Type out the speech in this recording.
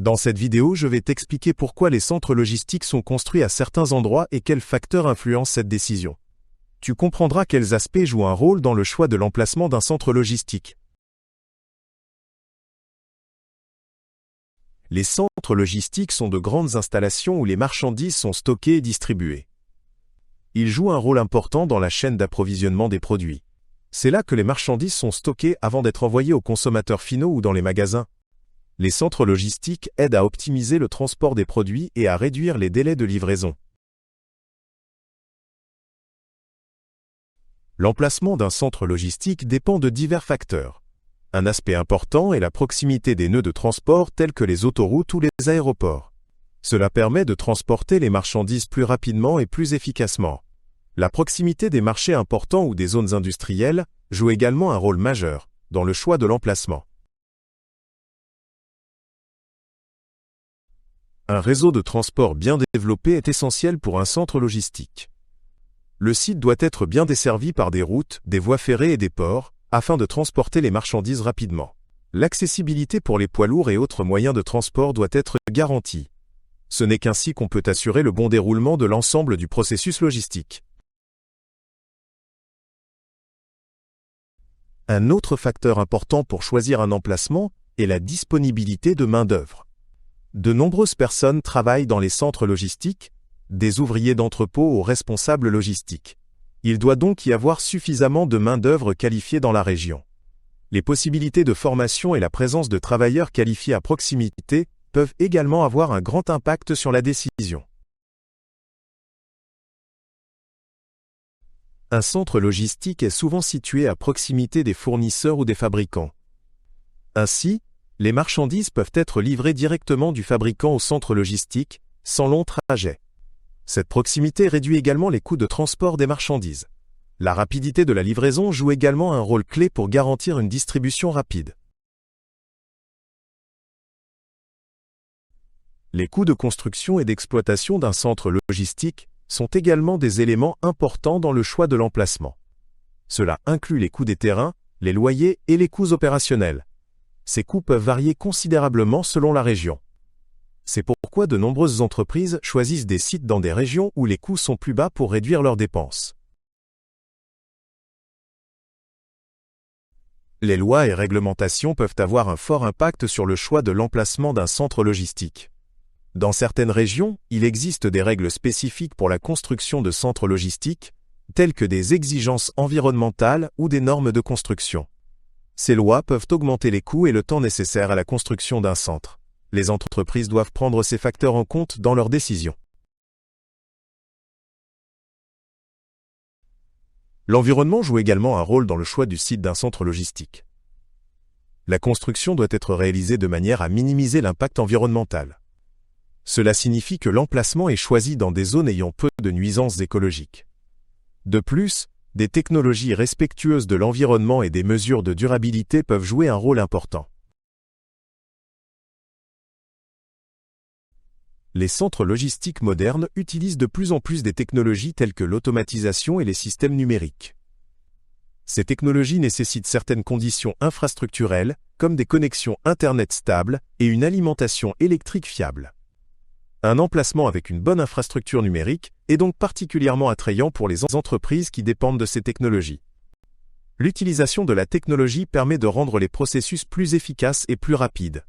Dans cette vidéo, je vais t'expliquer pourquoi les centres logistiques sont construits à certains endroits et quels facteurs influencent cette décision. Tu comprendras quels aspects jouent un rôle dans le choix de l'emplacement d'un centre logistique. Les centres logistiques sont de grandes installations où les marchandises sont stockées et distribuées. Ils jouent un rôle important dans la chaîne d'approvisionnement des produits. C'est là que les marchandises sont stockées avant d'être envoyées aux consommateurs finaux ou dans les magasins. Les centres logistiques aident à optimiser le transport des produits et à réduire les délais de livraison. L'emplacement d'un centre logistique dépend de divers facteurs. Un aspect important est la proximité des nœuds de transport tels que les autoroutes ou les aéroports. Cela permet de transporter les marchandises plus rapidement et plus efficacement. La proximité des marchés importants ou des zones industrielles joue également un rôle majeur dans le choix de l'emplacement. Un réseau de transport bien développé est essentiel pour un centre logistique. Le site doit être bien desservi par des routes, des voies ferrées et des ports, afin de transporter les marchandises rapidement. L'accessibilité pour les poids lourds et autres moyens de transport doit être garantie. Ce n'est qu'ainsi qu'on peut assurer le bon déroulement de l'ensemble du processus logistique. Un autre facteur important pour choisir un emplacement est la disponibilité de main-d'œuvre. De nombreuses personnes travaillent dans les centres logistiques, des ouvriers d'entrepôt aux responsables logistiques. Il doit donc y avoir suffisamment de main-d'œuvre qualifiée dans la région. Les possibilités de formation et la présence de travailleurs qualifiés à proximité peuvent également avoir un grand impact sur la décision. Un centre logistique est souvent situé à proximité des fournisseurs ou des fabricants. Ainsi, les marchandises peuvent être livrées directement du fabricant au centre logistique, sans long trajet. Cette proximité réduit également les coûts de transport des marchandises. La rapidité de la livraison joue également un rôle clé pour garantir une distribution rapide. Les coûts de construction et d'exploitation d'un centre logistique sont également des éléments importants dans le choix de l'emplacement. Cela inclut les coûts des terrains, les loyers et les coûts opérationnels. Ces coûts peuvent varier considérablement selon la région. C'est pourquoi de nombreuses entreprises choisissent des sites dans des régions où les coûts sont plus bas pour réduire leurs dépenses. Les lois et réglementations peuvent avoir un fort impact sur le choix de l'emplacement d'un centre logistique. Dans certaines régions, il existe des règles spécifiques pour la construction de centres logistiques, telles que des exigences environnementales ou des normes de construction. Ces lois peuvent augmenter les coûts et le temps nécessaire à la construction d'un centre. Les entreprises doivent prendre ces facteurs en compte dans leurs décisions. L'environnement joue également un rôle dans le choix du site d'un centre logistique. La construction doit être réalisée de manière à minimiser l'impact environnemental. Cela signifie que l'emplacement est choisi dans des zones ayant peu de nuisances écologiques. De plus, des technologies respectueuses de l'environnement et des mesures de durabilité peuvent jouer un rôle important. Les centres logistiques modernes utilisent de plus en plus des technologies telles que l'automatisation et les systèmes numériques. Ces technologies nécessitent certaines conditions infrastructurelles, comme des connexions Internet stables et une alimentation électrique fiable. Un emplacement avec une bonne infrastructure numérique est donc particulièrement attrayant pour les entreprises qui dépendent de ces technologies. L'utilisation de la technologie permet de rendre les processus plus efficaces et plus rapides.